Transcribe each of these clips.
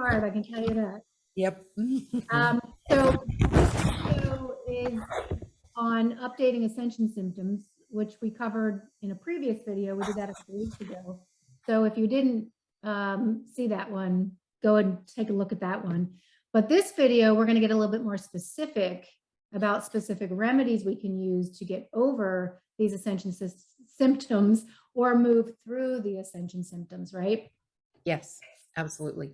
hard, I can tell you that. Yep. So this video is on updating ascension symptoms, which we covered in a previous video. We did that a few weeks ago. So if you didn't see that one, go and take a look at that one. But this video, we're going to get a little bit more specific about specific remedies we can use to get over these ascension symptoms or move through the ascension symptoms, right? Yes, absolutely.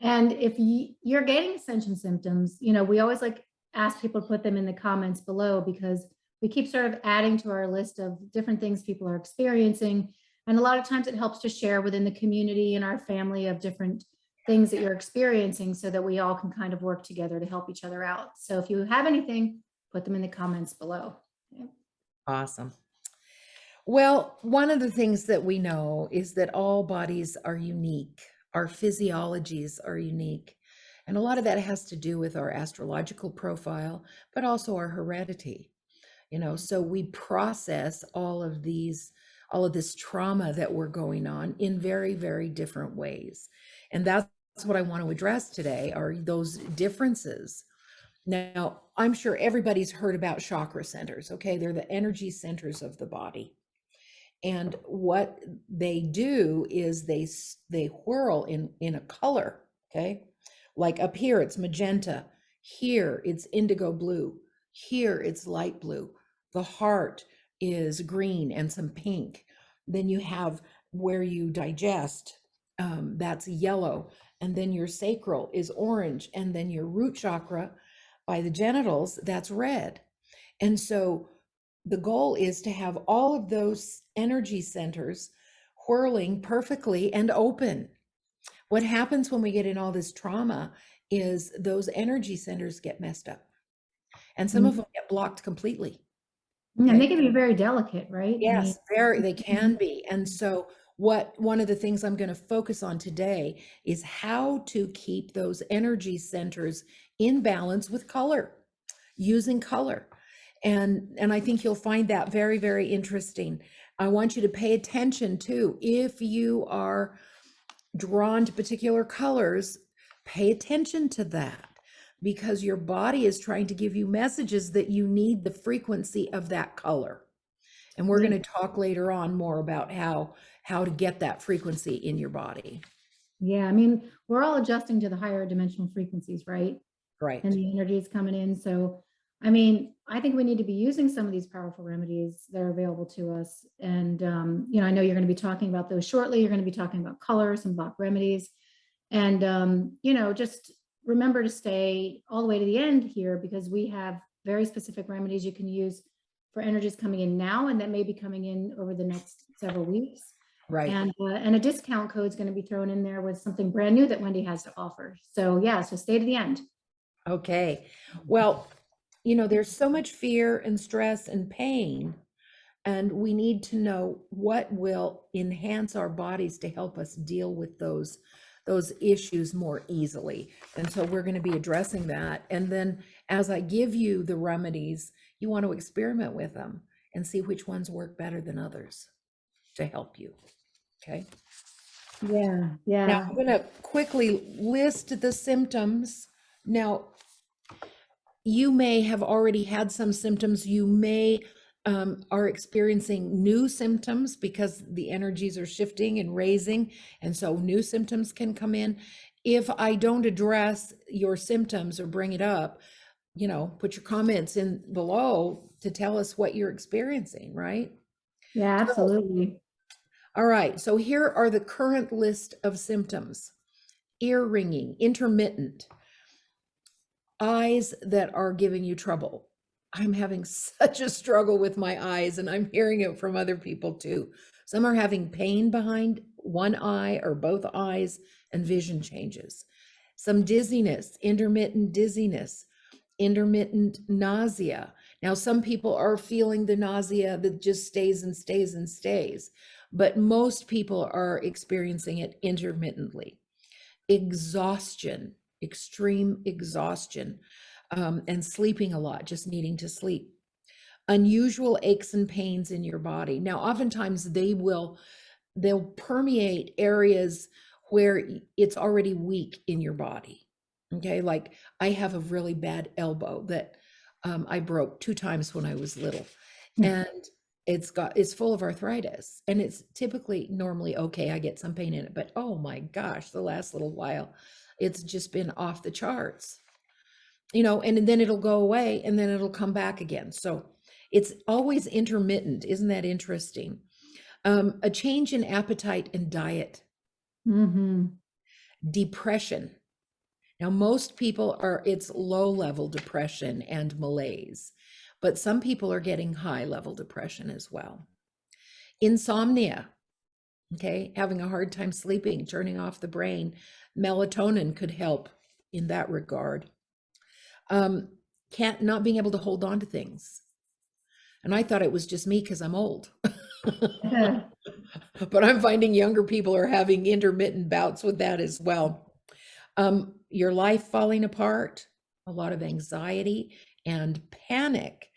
And if you're getting ascension symptoms, you know, we always like ask people to put them in the comments below, because we keep sort of adding to our list of different things people are experiencing. And a lot of times it helps to share within the community and our family of different things that you're experiencing, so that we all can kind of work together to help each other out. So if you have anything, put them in the comments below. Okay. Awesome. Well, one of the things that we know is that all bodies are unique. Our physiologies are unique. And a lot of that has to do with our astrological profile, but also our heredity. You know, so we process all of this trauma that we're going on in very, very different ways. And that's what I want to address today, are those differences. Now, I'm sure everybody's heard about chakra centers, okay? They're the energy centers of the body. And what they do is they whirl in a color, okay? Like up here, it's magenta. Here, it's indigo blue. Here, it's light blue. The heart is green and some pink. Then you have where you digest, that's yellow. And then your sacral is orange. And then your root chakra by the genitals, that's red. And so the goal is to have all of those energy centers whirling perfectly and open. What happens when we get in all this trauma is those energy centers get messed up. And some of them get blocked completely. And they can be very delicate, right? Yes, they can be. And so one of the things I'm going to focus on today is how to keep those energy centers in balance with color, using color. And I think you'll find that very, very interesting. I want you to pay attention too. If you are drawn to particular colors, pay attention to that, because your body is trying to give you messages that you need the frequency of that color. And we're going to talk later on more about how to get that frequency in your body. Yeah, I mean, we're all adjusting to the higher dimensional frequencies, right? Right. And the energy is coming in. So, I mean, I think we need to be using some of these powerful remedies that are available to us. And, you know, I know you're going to be talking about those shortly. You're going to be talking about colors and BACH remedies. And, you know, just remember to stay all the way to the end here, because we have very specific remedies you can use for energies coming in now and that may be coming in over the next several weeks. Right. And a discount code is going to be thrown in there with something brand new that Wendy has to offer. So yeah, so stay to the end. Okay. Well, you know, there's so much fear and stress and pain, and we need to know what will enhance our bodies to help us deal with those issues more easily. And so we're going to be addressing that. And then as I give you the remedies, you want to experiment with them and see which ones work better than others to help you. Okay. Yeah. Now I'm going to quickly list the symptoms. Now, you may have already had some symptoms. You may are experiencing new symptoms because the energies are shifting and raising. And so new symptoms can come in. If I don't address your symptoms or bring it up, you know, put your comments in below to tell us what you're experiencing, right? Yeah, absolutely. All right. So here are the current list of symptoms: ear ringing, intermittent, eyes that are giving you trouble. I'm having such a struggle with my eyes, and I'm hearing it from other people too. Some are having pain behind one eye or both eyes and vision changes. Some dizziness, intermittent nausea. Now, some people are feeling the nausea that just stays and stays and stays, but most people are experiencing it intermittently. Exhaustion, extreme exhaustion, and sleeping a lot, just needing to sleep. Unusual aches and pains in your body. Now, oftentimes they'll permeate areas where it's already weak in your body. Okay, like I have a really bad elbow that I broke 2 times when I was little, and it's full of arthritis, and it's typically normally okay. I get some pain in it, but oh my gosh, the last little while, it's just been off the charts, and then it'll go away and then it'll come back again. So it's always intermittent. Isn't that interesting? A change in appetite and diet, Mm-hmm. depression. Now, most people it's low level depression and malaise, but some people are getting high level depression as well. Insomnia, okay, having a hard time sleeping, turning off the brain. Melatonin could help in that regard. Not being able to hold on to things. And I thought it was just me because I'm old. But I'm finding younger people are having intermittent bouts with that as well. Your life falling apart, a lot of anxiety and panic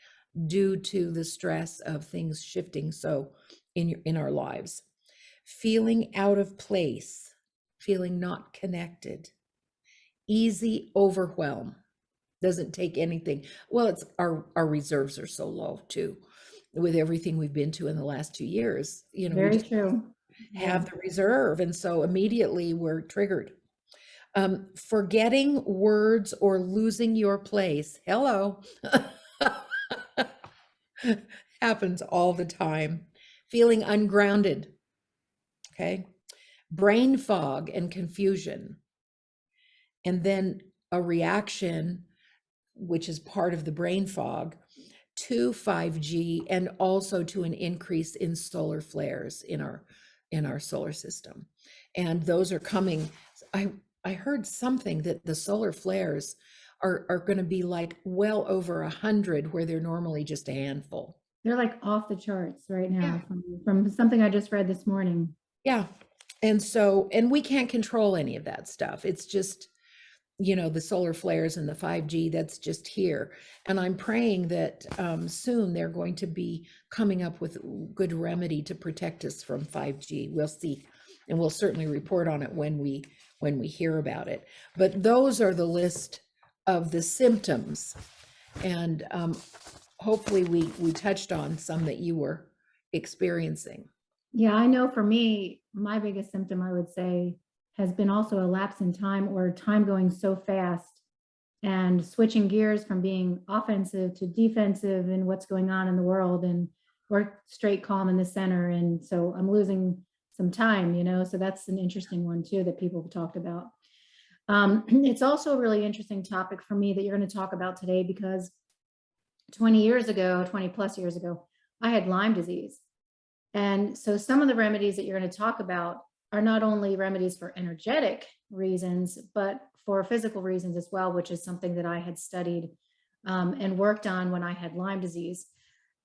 due to the stress of things shifting so in our lives. Feeling out of place, feeling not connected, easy overwhelm. Doesn't take anything. Well, it's our reserves are so low too, with everything we've been to in the last 2 years. We Very just true. have the reserve, and so immediately we're triggered. Forgetting words or losing your place. Hello. Happens all the time. Feeling ungrounded. Okay. Brain fog and confusion. And then a reaction, which is part of the brain fog, to 5G and also to an increase in solar flares in our solar system. And those are coming. I heard something that the solar flares are going to be like well over 100, where they're normally just a handful. They're like off the charts right now Yeah. from something I just read this morning. Yeah. And we can't control any of that stuff. It's just, the solar flares and the 5G, that's just here. And I'm praying that soon they're going to be coming up with good remedy to protect us from 5G. We'll see. And we'll certainly report on it when we hear about it. But those are the list of the symptoms. And hopefully we touched on some that you were experiencing. Yeah, I know for me, my biggest symptom, I would say, has been also a lapse in time, or time going so fast and switching gears from being offensive to defensive in what's going on in the world, and or straight calm in the center. And so I'm losing some time, so that's an interesting one too that people have talked about. It's also a really interesting topic for me that you're going to talk about today, because 20 plus years ago, I had Lyme disease. And so some of the remedies that you're going to talk about are not only remedies for energetic reasons, but for physical reasons as well, which is something that I had studied and worked on when I had Lyme disease.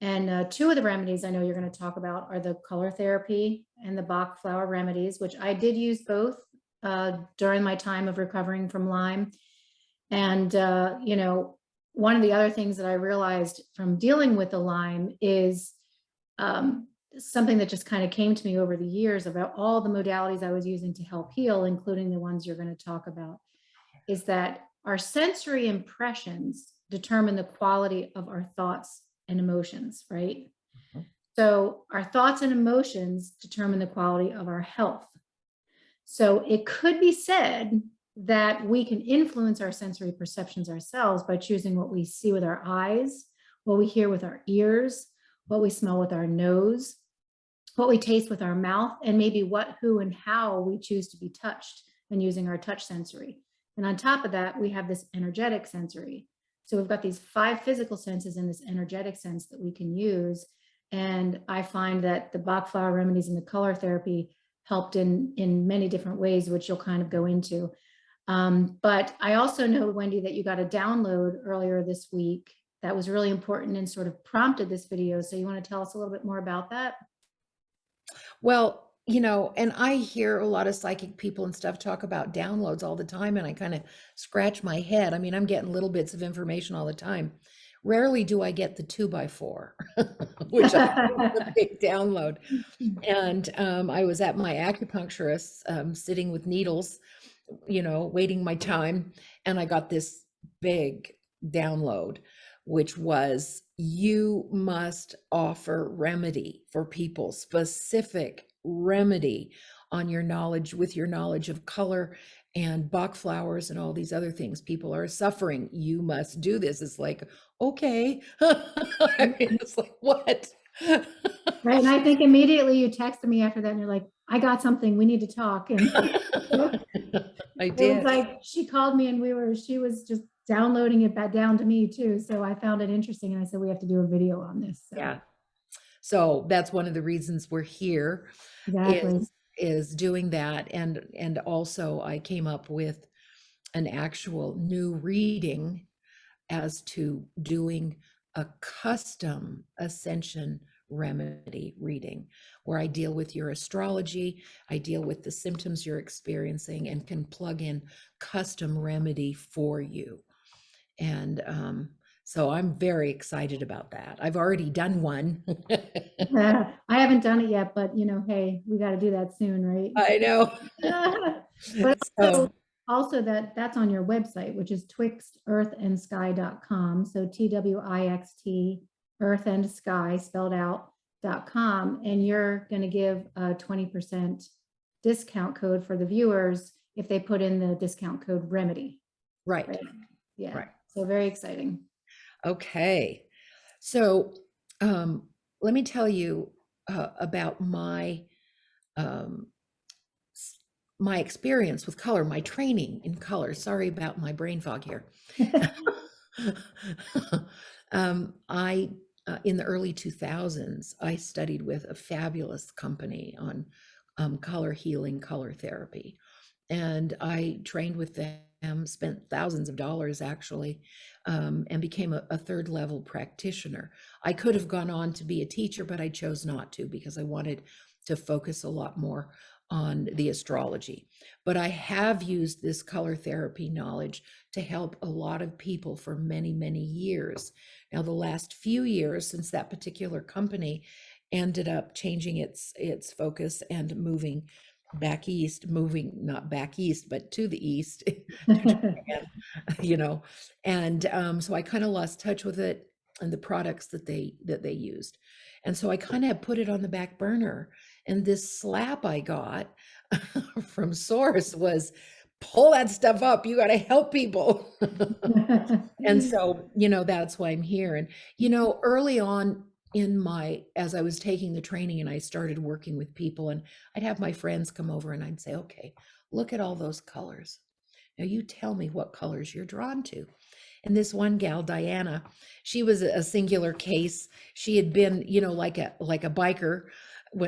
And 2 of the remedies I know you're going to talk about are the color therapy and the Bach flower remedies, which I did use both during my time of recovering from Lyme. And, one of the other things that I realized from dealing with the Lyme is something that just kind of came to me over the years about all the modalities I was using to help heal, including the ones you're going to talk about, is that our sensory impressions determine the quality of our thoughts and emotions, right? Mm-hmm. So our thoughts and emotions determine the quality of our health. So it could be said that we can influence our sensory perceptions ourselves by choosing what we see with our eyes, what we hear with our ears, what we smell with our nose, what we taste with our mouth, and maybe what, who, and how we choose to be touched, and using our touch sensory. And on top of that, we have this energetic sensory. So we've got these 5 physical senses and this energetic sense that we can use. And I find that the Bach flower remedies and the color therapy helped in many different ways, which you'll kind of go into. But I also know, Wendy, that you got a download earlier this week that was really important and sort of prompted this video. So you want to tell us a little bit more about that? Well, and I hear a lot of psychic people and stuff talk about downloads all the time, and I kind of scratch my head. I mean, I'm getting little bits of information all the time. rarely do I get the 2x4, which I think is a big download. And I was at my acupuncturist, sitting with needles, waiting my time, and I got this big download, which was, you must offer remedy for people, specific remedy on your knowledge, with your knowledge of color and Bach flowers and all these other things. People are suffering. You must do this. It's like, okay. I mean, it's like, what? Right. And I think immediately you texted me after that and you're like, I got something, we need to talk. And I it was did. like, she called me and she was just downloading it back down to me too. So I found it interesting. And I said, we have to do a video on this. So. Yeah. So that's one of the reasons we're here, Exactly. is doing that. And also I came up with an actual new reading as to doing a custom ascension remedy reading, where I deal with your astrology, I deal with the symptoms you're experiencing, and can plug in custom remedy for you. And so I'm very excited about that. I've already done one. I haven't done it yet, but hey, we got to do that soon, right? I know. But So, also that's on your website, which is twixtearthandsky.com. So TWIXT earth and sky spelled out.com. And you're going to give a 20% discount code for the viewers if they put in the discount code remedy. right. Yeah. Right. So very exciting. Okay. So let me tell you about my my experience with color, my training in color. Sorry about my brain fog here. I in the early 2000s, I studied with a fabulous company on color healing, color therapy. And I trained with them, spent thousands of dollars actually, and became a third level practitioner. I could have gone on to be a teacher, but I chose not to because I wanted to focus a lot more on the astrology. But I have used this color therapy knowledge to help a lot of people for many, many years. Now, the last few years, since that particular company ended up changing its focus and moving back east, not back east, but to the east, and so I kind of lost touch with it and the products that they used. And so I kind of put it on the back burner. And this slap I got from Source was, pull that stuff up. You got to help people. And so, that's why I'm here. And, early on as I was taking the training and I started working with people, and I'd have my friends come over and I'd say, okay, look at all those colors. Now you tell me what colors you're drawn to. And this one gal, Diana, she was a singular case. She had been, like a biker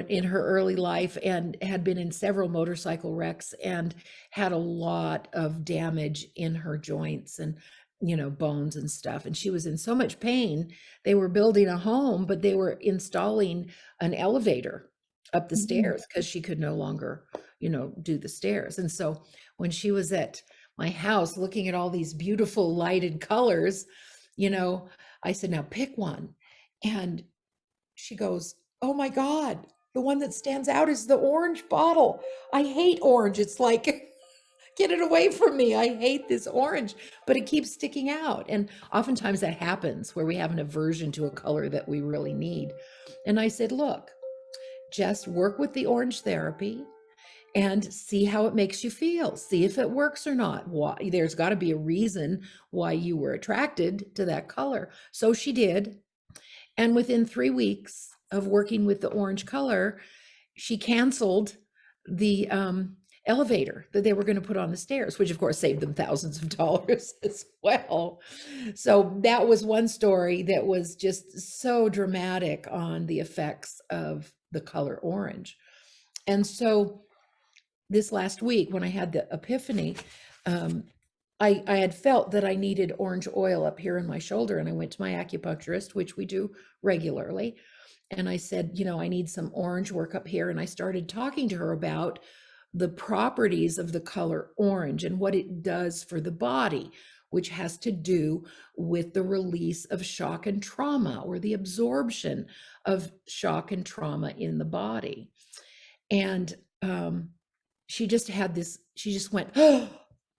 in her early life, and had been in several motorcycle wrecks and had a lot of damage in her joints and bones and stuff. And she was in so much pain. They were building a home, but they were installing an elevator up the stairs because she could no longer do the stairs. And so when she was at my house looking at all these beautiful lighted colors, I said, now pick one. And she goes, oh my God, the one that stands out is the orange bottle. I hate orange. It's like, get it away from me. I hate this orange, but it keeps sticking out. And oftentimes that happens where we have an aversion to a color that we really need. And I said, look, just work with the orange therapy and see how it makes you feel. See if it works or not. Why? There's got to be a reason why you were attracted to that color. So she did. And within 3 weeks of working with the orange color, she canceled the elevator that they were going to put on the stairs, which of course saved them thousands of dollars as well. So that was one story that was just so dramatic on the effects of the color orange. And so this last week, when I had the epiphany, I had felt that I needed orange oil up here in my shoulder, and I went to my acupuncturist, which we do regularly. And I said, I need some orange work up here. And I started talking to her about the properties of the color orange and what it does for the body, which has to do with the release of shock and trauma, or the absorption of shock and trauma in the body. And she just had this, she just went, oh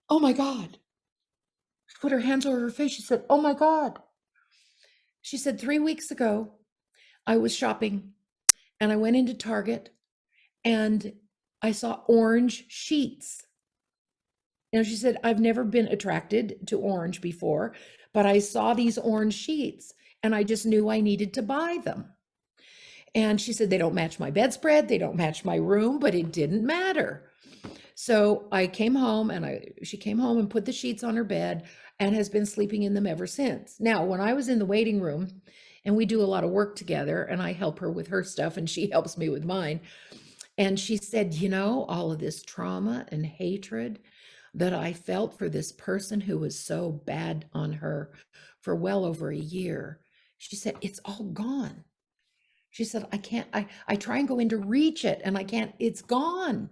my God. She put her hands over her face. She said, oh my God. She said, 3 weeks ago, I was shopping and I went into Target and I saw orange sheets. And she said, I've never been attracted to orange before, but I saw these orange sheets and I just knew I needed to buy them. And she said, they don't match my bedspread, they don't match my room, but it didn't matter. So I came home and she came home and put the sheets on her bed and has been sleeping in them ever since. Now, when I was in the waiting room, and we do a lot of work together, and I help her with her stuff and she helps me with mine. And she said, you know, all of this trauma and hatred that I felt for this person who was so bad on her for well over a year, she said, it's all gone. She said, I try and go in to reach it and I can't, it's gone.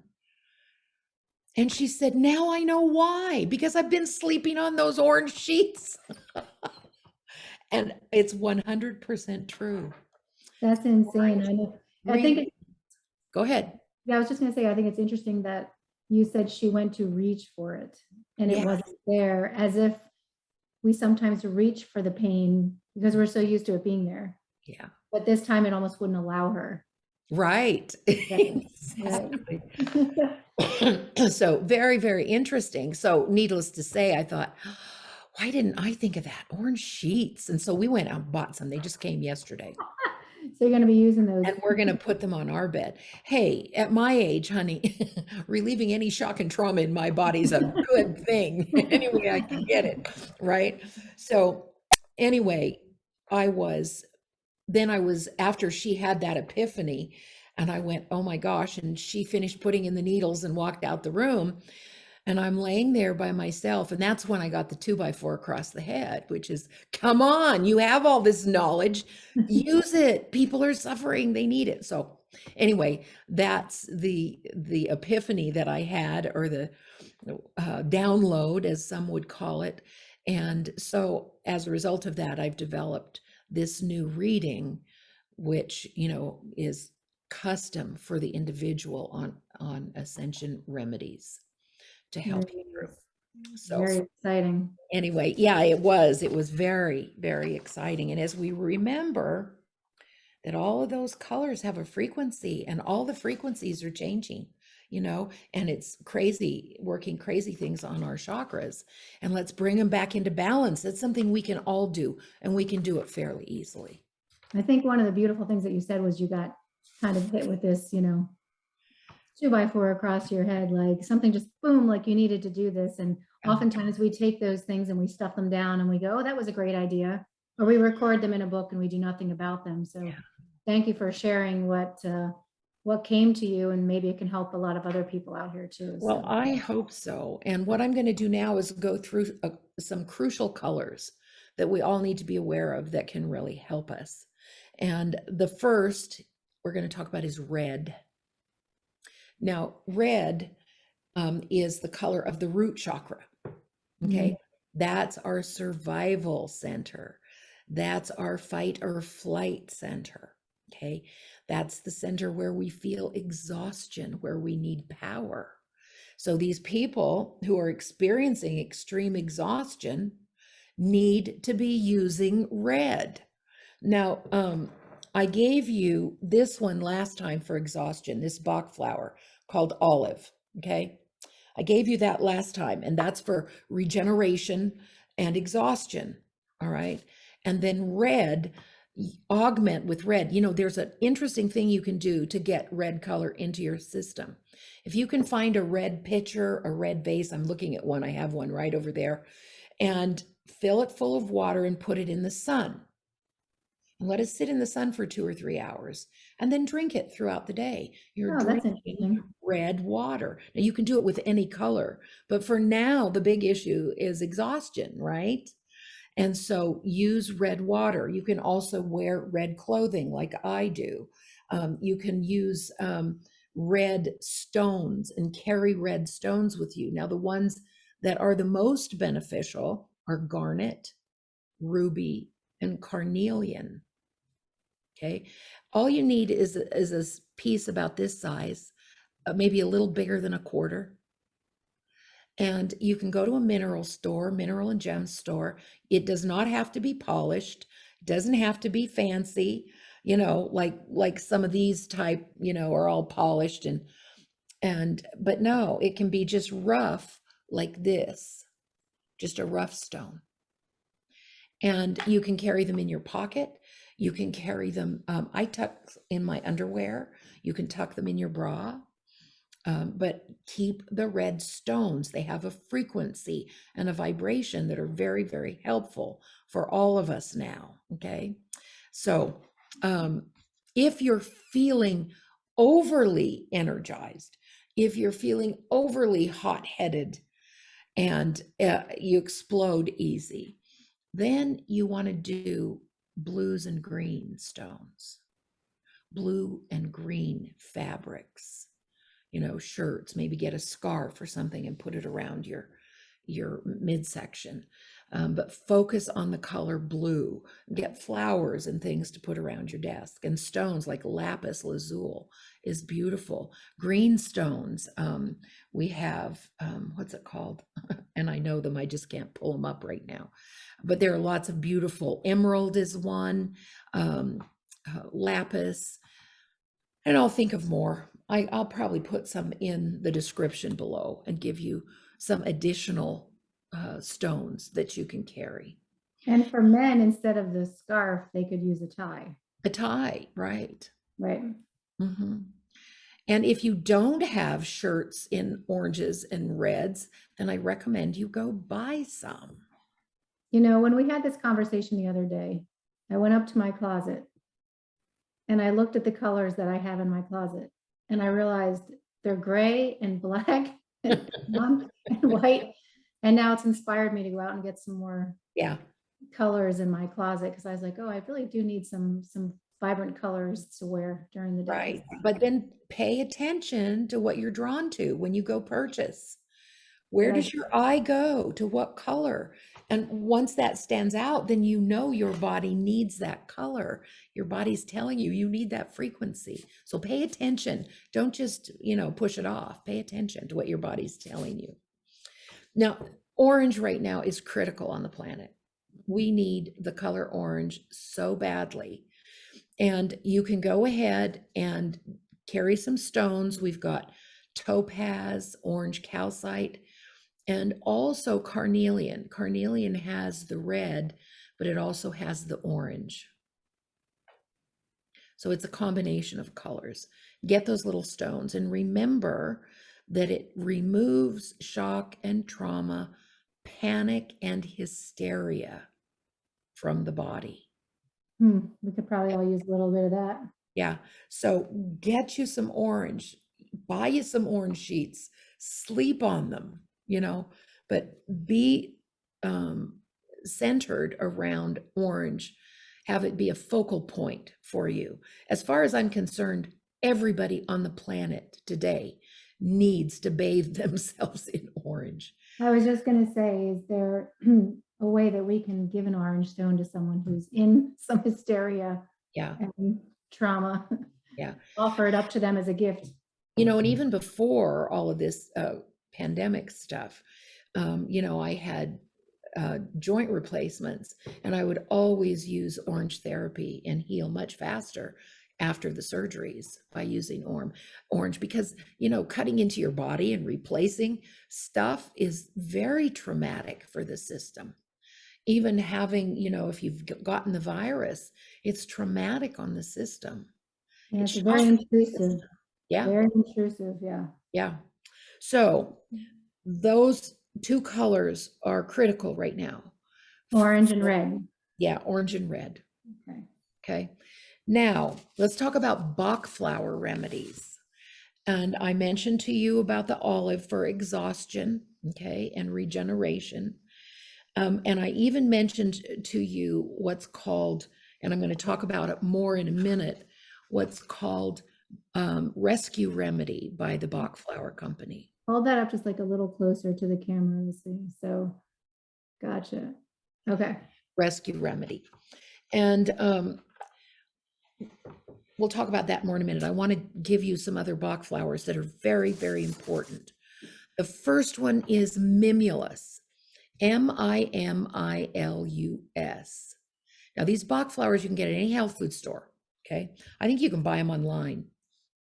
And she said, now I know why, because I've been sleeping on those orange sheets. And it's 100% true. That's insane. I know. I think Go ahead. Yeah, I was just going to say, I think it's interesting that you said she went to reach for it and it wasn't there, as if we sometimes reach for the pain because we're so used to it being there. Yeah. But this time it almost wouldn't allow her. Right. Exactly. So very, very interesting. So needless to say, I thought, why didn't I think of that? Orange sheets. And so we went out and bought some. They just came yesterday. So you're going to be using those. And we're going to put them on our bed. Hey, at my age, honey, relieving any shock and trauma in my body is a good thing. Any way I can get it, right? So anyway, after she had that epiphany, and I went, oh my gosh, and she finished putting in the needles and walked out the room. And I'm laying there by myself. And that's when I got the 2x4 across the head, which is, come on, you have all this knowledge, use it. People are suffering, they need it. So anyway, that's the epiphany that I had, or the download, as some would call it. And so as a result of that, I've developed this new reading, which, you know, is custom for the individual on Ascension Remedies, to help you through. So very exciting. Anyway, yeah, it was very, very exciting. And as we remember that all of those colors have a frequency, and all the frequencies are changing, you know, and it's crazy, working crazy things on our chakras, and let's bring them back into balance. That's something we can all do, and we can do it fairly easily. I think one of the beautiful things that you said was you got kind of hit with this, you know, 2x4 across your head, like something just boom, like you needed to do this. And oftentimes we take those things and we stuff them down and we go, oh, that was a great idea. Or we record them in a book and we do nothing about them. So thank you for sharing what came to you, and maybe it can help a lot of other people out here too. Well, I hope so. And what I'm going to do now is go through some crucial colors that we all need to be aware of that can really help us. And the first we're going to talk about is red. Now, red is the color of the root chakra. Okay. That's our survival center. That's our fight or flight center. Okay. That's the center where we feel exhaustion, where we need power. So these people who are experiencing extreme exhaustion need to be using red. Now, I gave you this one last time for exhaustion, this Bach flower called olive. Okay. I gave you that last time, and that's for regeneration and exhaustion. All right. And then red, augment with red. You know, there's an interesting thing you can do to get red color into your system. If you can find a red pitcher, a red vase, I'm looking at one, I have one right over there, and fill it full of water and put it in the sun. And let it sit in the sun for 2 or 3 hours, and then drink it throughout the day. You're drinking red water. Now you can do it with any color, but for now, the big issue is exhaustion, right? And so use red water. You can also wear red clothing like I do. You can use red stones and carry red stones with you. Now, the ones that are the most beneficial are garnet, ruby, and carnelian. Okay. All you need is a piece about this size, maybe a little bigger than a quarter. And you can go to a mineral store, mineral and gem store. It does not have to be polished. It doesn't have to be fancy, like some of these type, are all polished but no, it can be just rough like this, just a rough stone. And you can carry them in your pocket. You can carry them. I tuck in my underwear. You can tuck them in your bra. But keep the red stones. They have a frequency and a vibration that are very, very helpful for all of us now. Okay. So if you're feeling overly energized, if you're feeling overly hot-headed and you explode easy, then you want to do blues and green stones, blue and green fabrics, shirts, maybe get a scarf or something and put it around your midsection. But focus on the color blue. Get flowers and things to put around your desk, and stones like lapis lazuli is beautiful. Green stones, we have, what's it called? And I know them, I just can't pull them up right now. But there are lots of beautiful. Emerald is one, lapis, and I'll think of more. I'll probably put some in the description below and give you some additional stones that you can carry. And for men, instead of the scarf, they could use a tie. A tie, right? Right. Mm-hmm. And if you don't have shirts in oranges and reds, then I recommend you go buy some. When we had this conversation the other day, I went up to my closet and I looked at the colors that I have in my closet, and I realized they're gray and black and white. And now it's inspired me to go out and get some more colors in my closet, because I was like, oh, I really do need some vibrant colors to wear during the day. Right. But then pay attention to what you're drawn to when you go purchase. Where does your eye go? To what color? And once that stands out, then your body needs that color. Your body's telling you need that frequency. So pay attention. Don't just, push it off. Pay attention to what your body's telling you. Now, orange right now is critical on the planet. We need the color orange so badly. And you can go ahead and carry some stones. We've got topaz, orange calcite, and also carnelian. Carnelian has the red, but it also has the orange. So it's a combination of colors. Get those little stones and remember that it removes shock and trauma, panic and hysteria from the body. We could probably all use a little bit of that. Yeah. So get you some orange, buy you some orange sheets, sleep on them, but be centered around orange. Have it be a focal point for you. As far as I'm concerned, everybody on the planet today needs to bathe themselves in orange. I was just going to say, is there a way that we can give an orange stone to someone who's in some hysteria and trauma? Offer it up to them as a gift. And even before all of this pandemic stuff, I had joint replacements, and I would always use orange therapy and heal much faster after the surgeries by using orange, because cutting into your body and replacing stuff is very traumatic for the system. Even having, if you've gotten the virus, it's traumatic on the system. Yeah, it's very intrusive. Yeah. Very intrusive. Yeah. So those two colors are critical right now. Orange and red. Yeah, orange and red. Okay. Now, let's talk about Bach flower remedies. And I mentioned to you about the olive for exhaustion, and regeneration. And I even mentioned to you what's called, and I'm going to talk about it more in a minute, what's called Rescue Remedy by the Bach Flower Company. Hold that up just like a little closer to the camera. So Gotcha. Okay. Rescue remedy. And we'll talk about that more in a minute. I want to give you some other Bach flowers that are very, very important. The first one is Mimulus, Mimilus. Now, these Bach flowers you can get at any health food store, okay? I think you can buy them online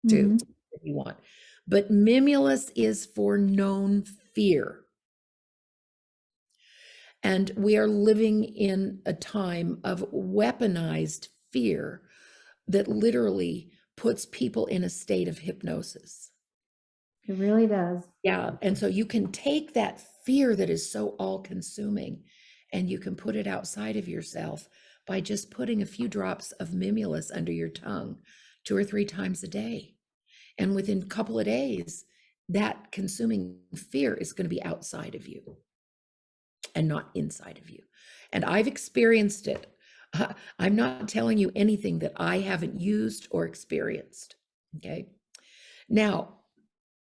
too, Mhm. if you want. But Mimulus is for known fear. And we are living in a time of weaponized fear that literally puts people in a state of hypnosis. It really does. Yeah. And so you can take that fear that is so all consuming and you can put it outside of yourself by just putting a few drops of Mimulus under your tongue 2 or 3 times a day. And within a couple of days, that consuming fear is going to be outside of you and not inside of you. And I've experienced it. I'm not telling you anything that I haven't used or experienced. Okay. Now,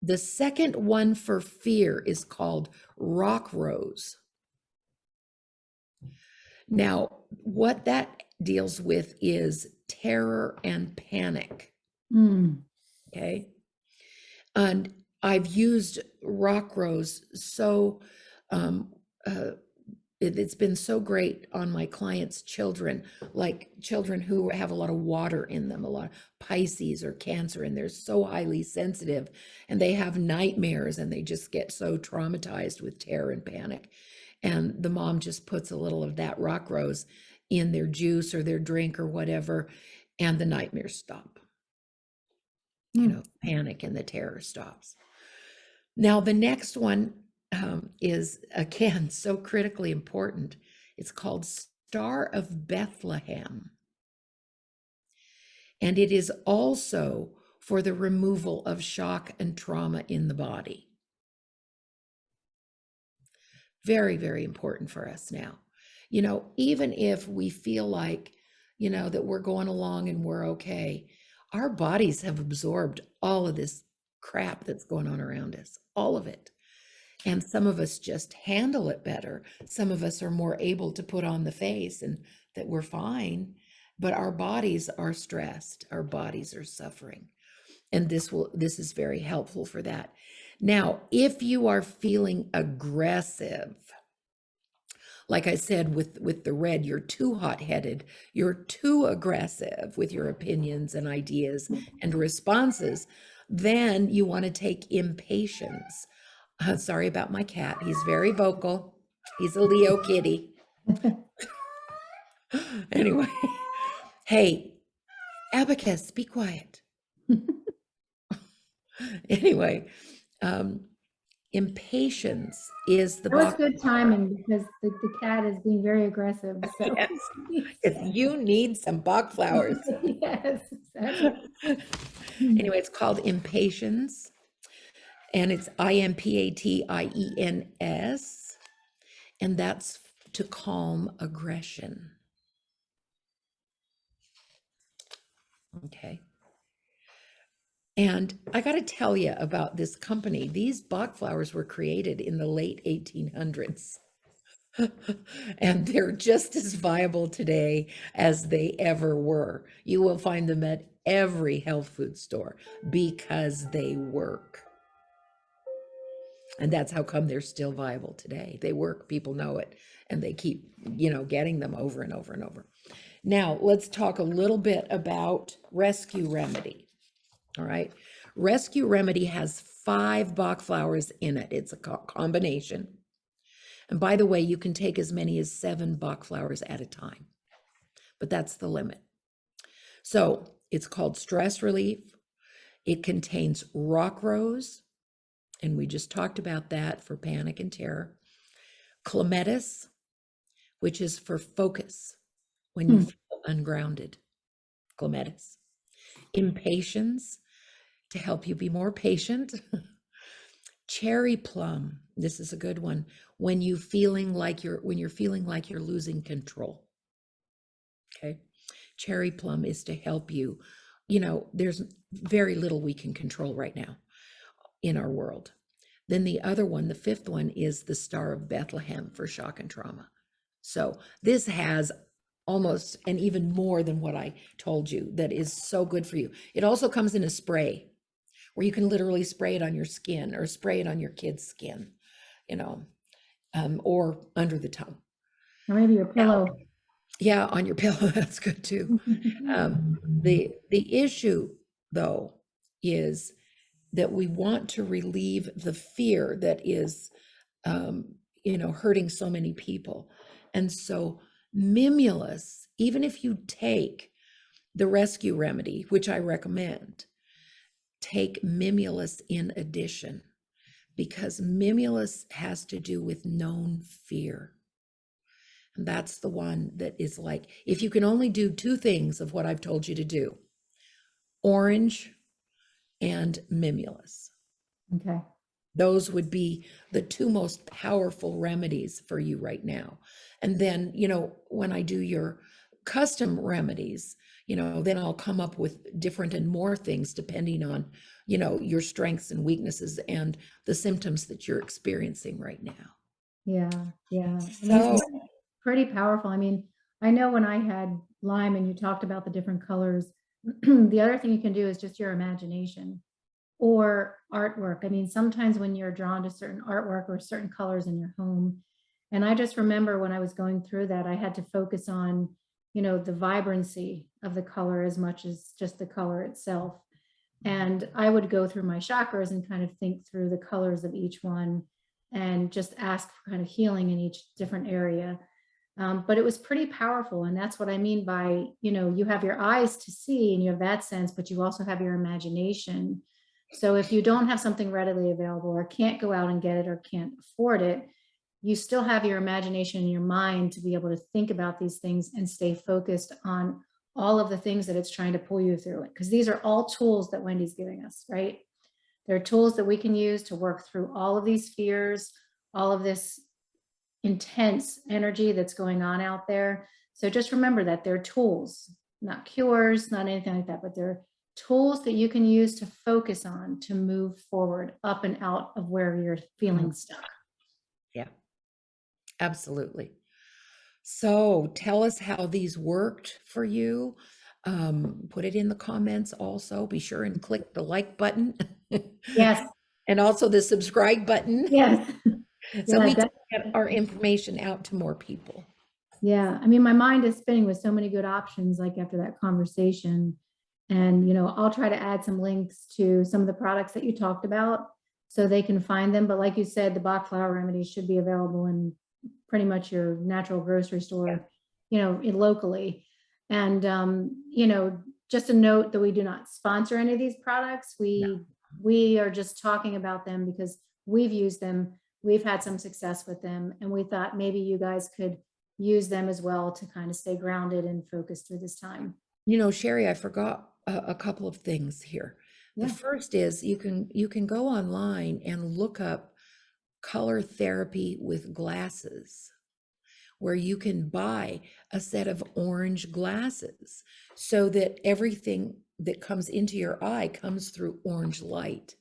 the second one for fear is called rock rose. Now, what that deals with is terror and panic. Mm. Okay. And I've used rock rose so it's been so great on my clients' children, like children who have a lot of water in them, a lot of Pisces or Cancer, and they're so highly sensitive and they have nightmares and they just get so traumatized with terror and panic. And the mom just puts a little of that rock rose in their juice or their drink or whatever, and the nightmares stop. You know, panic and the terror stops. Now, the next one is, again, so critically important. It's called Star of Bethlehem. And it is also for the removal of shock and trauma in the body. Very, very important for us now. You know, even if we feel like, you know, that we're going along and we're okay, our bodies have absorbed all of this crap that's going on around us, all of it. And some of us just handle it better. Some of us are more able to put on the face and that we're fine, but our bodies are stressed. Our bodies are suffering. And this is very helpful for that. Now, if you are feeling aggressive, like I said, with the red, you're too hot-headed, you're too aggressive with your opinions and ideas and responses, then you want to take impatience. Sorry about my cat. He's very vocal. He's a Leo kitty. Anyway, hey, Abacus, be quiet. Anyway, impatience is the That was Bach. good timing because the cat is being very aggressive. So. Yes, if you need some Bach flowers. Yes, exactly. Anyway, it's called impatience, and it's Impatiens, and that's to calm aggression. Okay. And I got to tell you about this company. These Bach flowers were created in the late 1800s. And they're just as viable today as they ever were. You will find them at every health food store because they work. And that's how come they're still viable today. They work, people know it, and they keep, you know, getting them over and over and over. Now, let's talk a little bit about Rescue Remedy. All right. Rescue Remedy has 5 Bach flowers in it. It's a combination. And by the way, you can take as many as 7 Bach flowers at a time, but that's the limit. So it's called Stress Relief. It contains rock rose, and we just talked about that for panic and terror. Clematis, which is for focus when you feel ungrounded. Clematis. Impatience, to help you be more patient. Cherry plum, this is a good one, when you're feeling like you're losing control. Okay. Cherry plum is to help you. You know, there's very little we can control right now in our world. Then the other one, the fifth one, is the Star of Bethlehem for shock and trauma. So this has almost and even more than what I told you that is so good for you. It also comes in a spray where you can literally spray it on your skin or spray it on your kid's skin, you know, or under the tongue. Or maybe your pillow. Yeah, on your pillow, that's good too. The issue, though, is that we want to relieve the fear that is, hurting so many people. And so Mimulus, even if you take the rescue remedy, which I recommend, take Mimulus in addition, because Mimulus has to do with known fear. And that's the one that is like, if you can only do two things of what I've told you to do, orange and Mimulus. Okay. Those would be the two most powerful remedies for you right now. And then, when I do your custom remedies, then I'll come up with different and more things depending on, your strengths and weaknesses and the symptoms that you're experiencing right now. Yeah. And So, these are pretty powerful. I mean, I know when I had Lyme and you talked about the different colors, the other thing you can do is just your imagination or artwork. I mean, sometimes when you're drawn to certain artwork or certain colors in your home, and I just remember when I was going through that, I had to focus on, the vibrancy of the color as much as just the color itself. And I would go through my chakras and kind of think through the colors of each one and just ask for kind of healing in each different area. But it was pretty powerful. And that's what I mean by, you have your eyes to see and you have that sense, but you also have your imagination. So if you don't have something readily available or can't go out and get it or can't afford it, you still have your imagination in your mind to be able to think about these things and stay focused on all of the things that it's trying to pull you through it. Because these are all tools that Wendy's giving us, right? They're tools that we can use to work through all of these fears, all of this intense energy that's going on out there. So just remember that they're tools, not cures, not anything like that, but they're tools that you can use to focus on to move forward up and out of where you're feeling stuck. yeah, absolutely. So tell us how these worked for you. Put it in the comments also. Be sure and click the like button. Yes. And also the subscribe button. Yes. So Yeah, we can get our information out to more people. Yeah. I mean, my mind is spinning with so many good options, like after that conversation. And, I'll try to add some links to some of the products that you talked about so they can find them. But like you said, the Bach flower remedies should be available in pretty much your natural grocery store, locally. And, just a note that we do not sponsor any of these products. We are just talking about them because we've used them. We've had some success with them. And we thought maybe you guys could use them as well to kind of stay grounded and focused through this time. Sherry, I forgot a couple of things here. Yeah. The first is you can go online and look up color therapy with glasses, where you can buy a set of orange glasses so that everything that comes into your eye comes through orange light.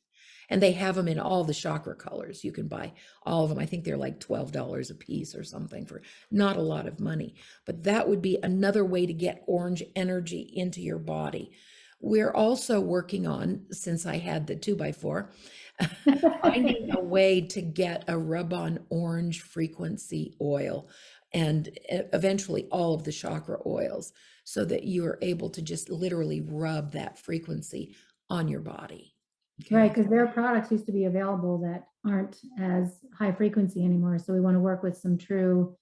And they have them in all the chakra colors. You can buy all of them. I think they're like $12 a piece or something for not a lot of money. But that would be another way to get orange energy into your body. We're also working on, since I had the 2x4, finding a way to get a rub-on orange frequency oil and eventually all of the chakra oils so that you are able to just literally rub that frequency on your body. Okay. Right, because their products used to be available that aren't as high frequency anymore. So we want to work with some true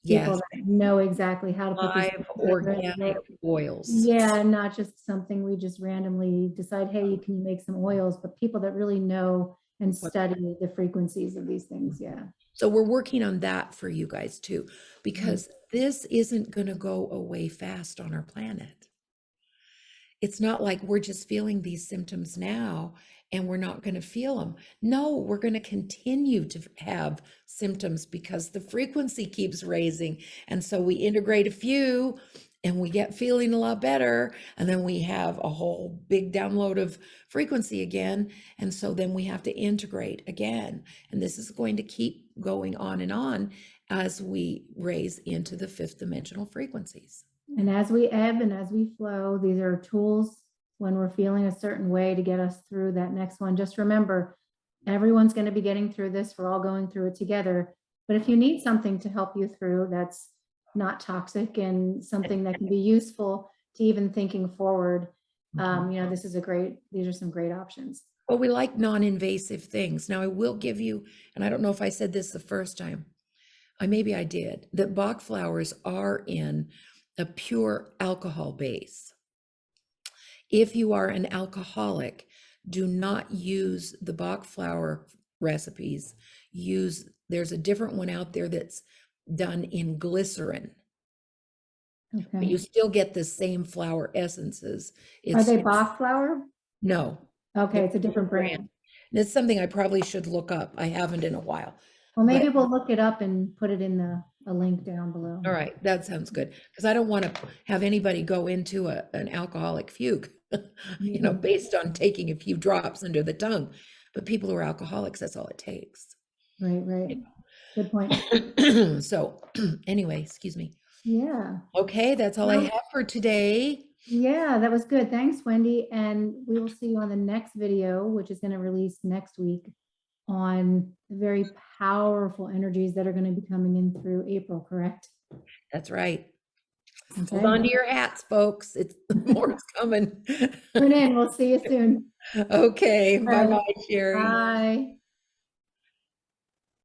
people that know exactly how to put these live organic oils. Yeah, not just something we just randomly decide, hey, can you make some oils, but people that really know and study the frequencies of these things. Yeah. So we're working on that for you guys too, because this isn't going to go away fast on our planet. It's not like we're just feeling these symptoms now and we're not going to feel them. No, we're going to continue to have symptoms because the frequency keeps raising. And so we integrate a few and we get feeling a lot better, and then we have a whole big download of frequency again, and so then we have to integrate again, and this is going to keep going on as we raise into the fifth dimensional frequencies. And as we ebb and as we flow, these are tools when we're feeling a certain way to get us through that next one. Just remember, everyone's going to be getting through this. We're all going through it together. But if you need something to help you through that's not toxic and something that can be useful to even thinking forward, this is these are some great options. Well, we like non-invasive things. Now I will give you, and I don't know if I said this the first time, maybe I did, that Bach flowers are in a pure alcohol base. If you are an alcoholic, do not use the Bach flower recipes. There's a different one out there that's done in glycerin. Okay. But you still get the same flower essences. Are they Bach flower? No. Okay, it's a different brand. It's something I probably should look up. I haven't in a while. Well, maybe we'll look it up and put it in a link down below. All right, that sounds good. Because I don't want to have anybody go into an alcoholic fugue, based on taking a few drops under the tongue. But people who are alcoholics, that's all it takes. Right. Good point. So anyway, excuse me. Yeah. Okay, that's all I have for today. Yeah, that was good. Thanks, Wendy. And we will see you on the next video, which is going to release next week, on the very powerful energies that are going to be coming in through April, correct? That's right. Okay. Hold on to your hats, folks. It's more is coming. Tune in. We'll see you soon. Okay. Bye-bye, Sherry. Bye.